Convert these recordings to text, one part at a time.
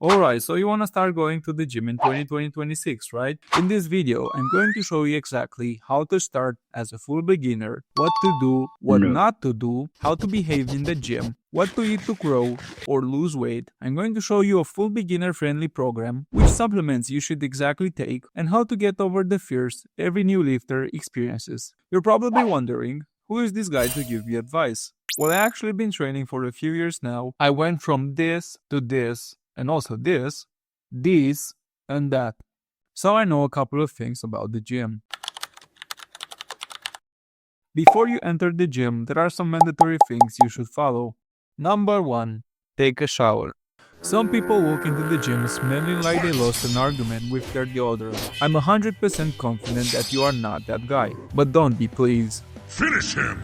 Alright, so you wanna start going to the gym in 2026, right? In this video, I'm going to show you exactly how to start as a full beginner, what to do, what No. not to do, how to behave in the gym, what to eat to grow or lose weight. I'm going to show you a full beginner friendly program, which supplements you should exactly take, and how to get over the fears every new lifter experiences. You're probably wondering, who is this guy to give you advice? Well, I actually been training for a few years now. I went from this to this, and also this, and that. So I know a couple of things about the gym. Before you enter the gym, there are some mandatory things you should follow. Number 1. Take a shower. Some people walk into the gym smelling like they lost an argument with their deodorant. I'm 100% confident that you are not that guy. But don't be, please. Finish him!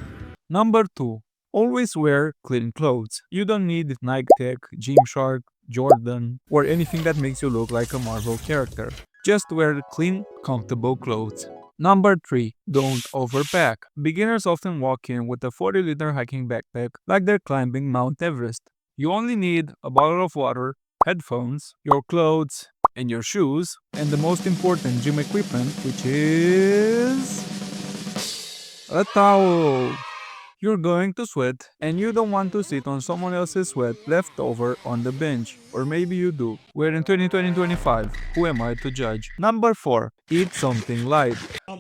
Number 2. Always wear clean clothes. You don't need Nike Tech, Gymshark, Jordan, or anything that makes you look like a Marvel character. Just wear clean, comfortable clothes. Number 3. Don't overpack. Beginners often walk in with a 40-liter hiking backpack like they're climbing Mount Everest. You only need a bottle of water, headphones, your clothes, and your shoes, and the most important gym equipment, which is a towel. You're going to sweat, and you don't want to sit on someone else's sweat left over on the bench. Or maybe you do. We're in 2020-25. Who am I to judge? Number 4. Eat something light.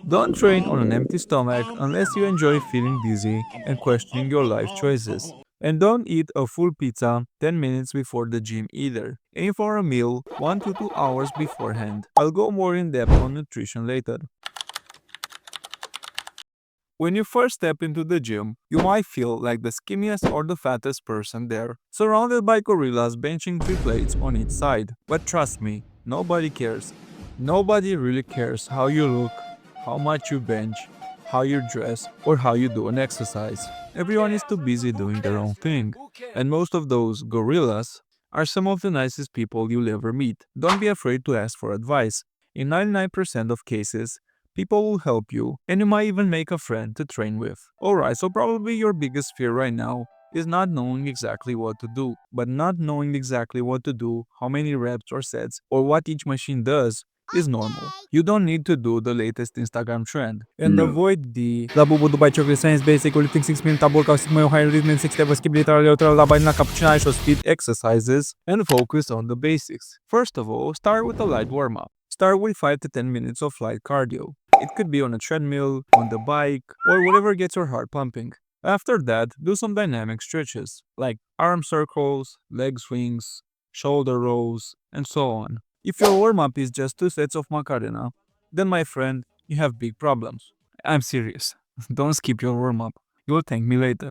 Don't train on an empty stomach unless you enjoy feeling dizzy and questioning your life choices. And don't eat a full pizza 10 minutes before the gym either. Aim for a meal 1 to 2 hours beforehand. I'll go more in depth on nutrition later. When you first step into the gym, you might feel like the skinniest or the fattest person there, surrounded by gorillas benching 3 plates on each side. But trust me, nobody cares. Nobody really cares how you look, how much you bench, how you dress, or how you do an exercise. Everyone is too busy doing their own thing. And most of those gorillas are some of the nicest people you'll ever meet. Don't be afraid to ask for advice. In 99% of cases, people will help you, and you might even make a friend to train with. Alright, so probably your biggest fear right now is not knowing exactly what to do. But not knowing exactly what to do, how many reps or sets, or what each machine does, is normal. You don't need to do the latest Instagram trend. And No. avoid the Labubu Dubai Chocolate Science Basic Lifting 6 minute tab workout 6 mile high rhythm 6 step skip literal labay na cappuccino show speed exercises and focus on the basics. First of all, start with a light warm-up. Start with 5 to 10 minutes of light cardio. It could be on a treadmill, on the bike, or whatever gets your heart pumping. After that, do some dynamic stretches, like arm circles, leg swings, shoulder rolls, and so on. If your warm-up is just 2 sets of Macarena, then my friend, you have big problems. I'm serious. Don't skip your warm-up. You'll thank me later.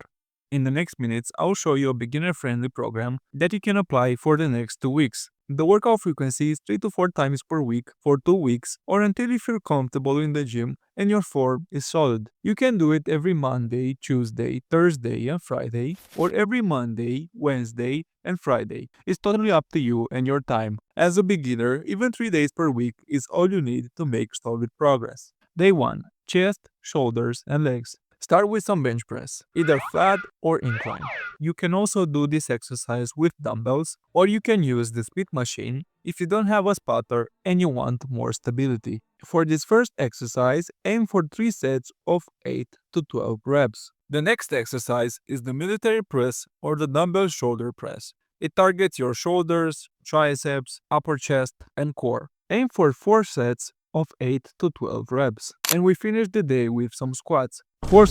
In the next minutes, I'll show you a beginner-friendly program that you can apply for the next 2 weeks. The workout frequency is 3 to 4 times per week for 2 weeks or until you feel comfortable in the gym and your form is solid. You can do it every Monday, Tuesday, Thursday, and Friday, or every Monday, Wednesday, and Friday. It's totally up to you and your time. As a beginner, even 3 days per week is all you need to make solid progress. Day 1. Chest, shoulders, and legs. Start with some bench press, either flat or incline. You can also do this exercise with dumbbells, or you can use the split machine if you don't have a spotter and you want more stability. For this first exercise, aim for 3 sets of 8 to 12 reps. The next exercise is the military press or the dumbbell shoulder press. It targets your shoulders, triceps, upper chest, and core. Aim for 4 sets of 8 to 12 reps. And we finish the day with some squats. 4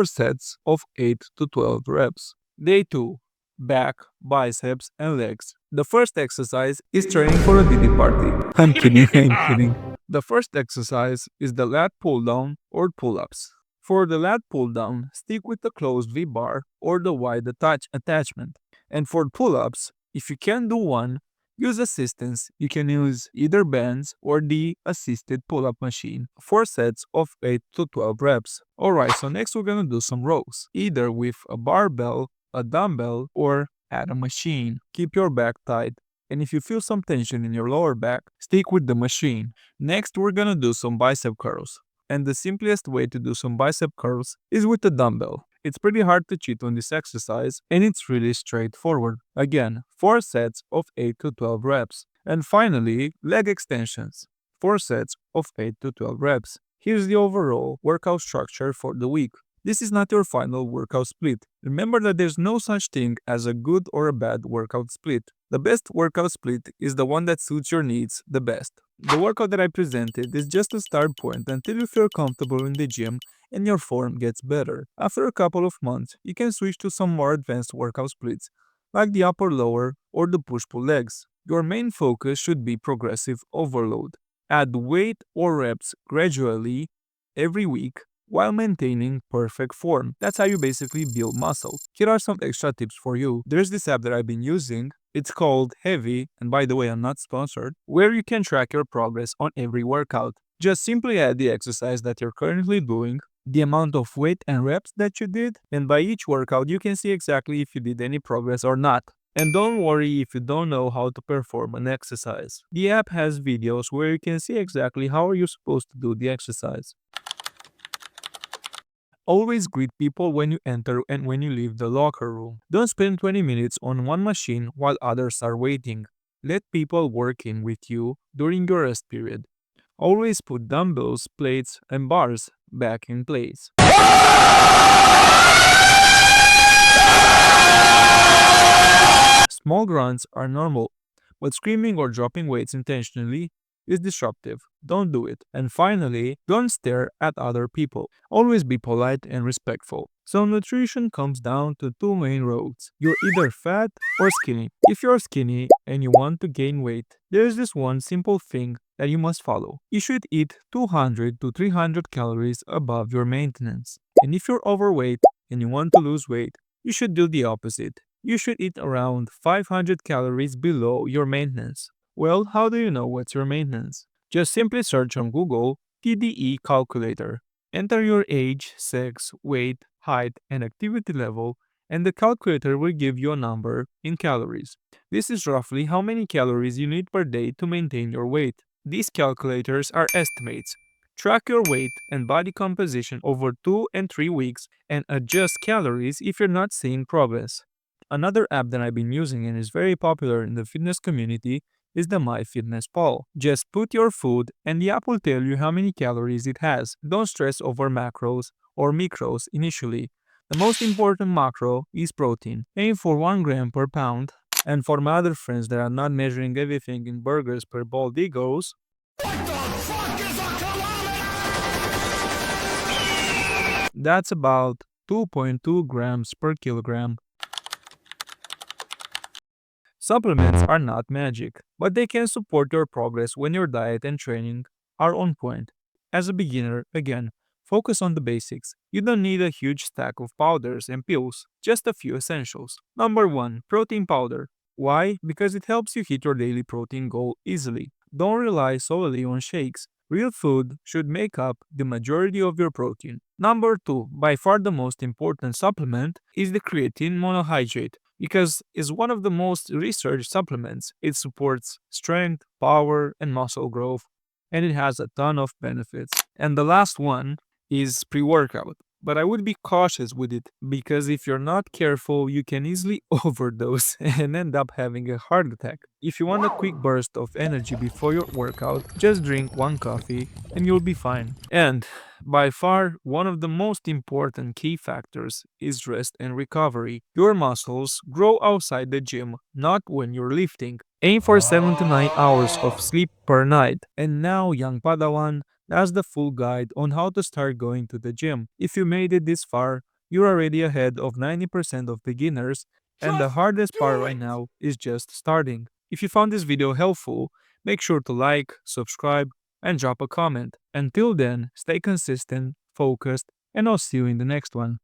sets of 8 to 12 reps. Day 2. Back, biceps, and legs. The first exercise is training for a DD party. I'm kidding, I'm kidding. The first exercise is the lat pull down or pull-ups. For the lat pull down, stick with the closed V-bar or the wide attachment. And for pull-ups, if you can't do one, use assistance. You can use either bands or the assisted pull-up machine. 4 sets of 8 to 12 reps. Alright, so next we're gonna do some rows, either with a barbell, a dumbbell, or at a machine. Keep your back tight, and if you feel some tension in your lower back, stick with the machine. Next, we're gonna do some bicep curls. And the simplest way to do some bicep curls is with a dumbbell. It's pretty hard to cheat on this exercise, and it's really straightforward. Again, 4 sets of 8 to 12 reps. And finally, leg extensions. 4 sets of 8 to 12 reps. Here's the overall workout structure for the week. This is not your final workout split. Remember that there's no such thing as a good or a bad workout split. The best workout split is the one that suits your needs the best. The workout that I presented is just a start point until you feel comfortable in the gym and your form gets better. After a couple of months, you can switch to some more advanced workout splits, like the upper lower or the push-pull legs. Your main focus should be progressive overload. Add weight or reps gradually every week while maintaining perfect form. That's how you basically build muscle. Here are some extra tips for you. There's this app that I've been using. It's called Heavy, and by the way, I'm not sponsored, where you can track your progress on every workout. Just simply add the exercise that you're currently doing, the amount of weight and reps that you did, and by each workout you can see exactly if you did any progress or not. And don't worry if you don't know how to perform an exercise. The app has videos where you can see exactly how are you supposed to do the exercise. Always greet people when you enter and when you leave the locker room. Don't spend 20 minutes on one machine while others are waiting. Let people work in with you during your rest period. Always put dumbbells, plates, and bars back in place. Small grunts are normal, but screaming or dropping weights intentionally is disruptive. Don't do it. And finally, don't stare at other people. Always be polite and respectful. So nutrition comes down to two main roads. You're either fat or skinny. If you're skinny and you want to gain weight, there's this one simple thing that you must follow. You should eat 200 to 300 calories above your maintenance. And if you're overweight and you want to lose weight, you should do the opposite. You should eat around 500 calories below your maintenance. Well, how do you know what's your maintenance? Just simply search on Google TDEE calculator. Enter your age, sex, weight, height, and activity level, and the calculator will give you a number in calories. This is roughly how many calories you need per day to maintain your weight. These calculators are estimates. Track your weight and body composition over 2 and 3 weeks and adjust calories if you're not seeing progress. Another app that I've been using and is very popular in the fitness community is the MyFitnessPal. Just put your food and the app will tell you how many calories it has. Don't stress over macros or micros initially. The most important macro is protein. Aim for 1 gram per pound. And for my other friends that are not measuring everything in burgers per bald egos, that's about 2.2 grams per kilogram. Supplements are not magic, but they can support your progress when your diet and training are on point. As a beginner, again, focus on the basics. You don't need a huge stack of powders and pills, just a few essentials. Number 1. Protein powder. Why? Because it helps you hit your daily protein goal easily. Don't rely solely on shakes. Real food should make up the majority of your protein. Number 2. By far the most important supplement is the creatine monohydrate because it's one of the most researched supplements. It supports strength, power, and muscle growth, and it has a ton of benefits. And the last one is pre-workout. But I would be cautious with it because if you're not careful, you can easily overdose and end up having a heart attack. If you want a quick burst of energy before your workout, just drink 1 coffee and you'll be fine. And by far, one of the most important key factors is rest and recovery. Your muscles grow outside the gym, not when you're lifting. Aim for 7 to 9 hours of sleep per night. And now, young Padawan, that's the full guide on how to start going to the gym. If you made it this far, you're already ahead of 90% of beginners, and the hardest part right now is just starting. If you found this video helpful, make sure to like, subscribe, and drop a comment. Until then, stay consistent, focused, and I'll see you in the next one.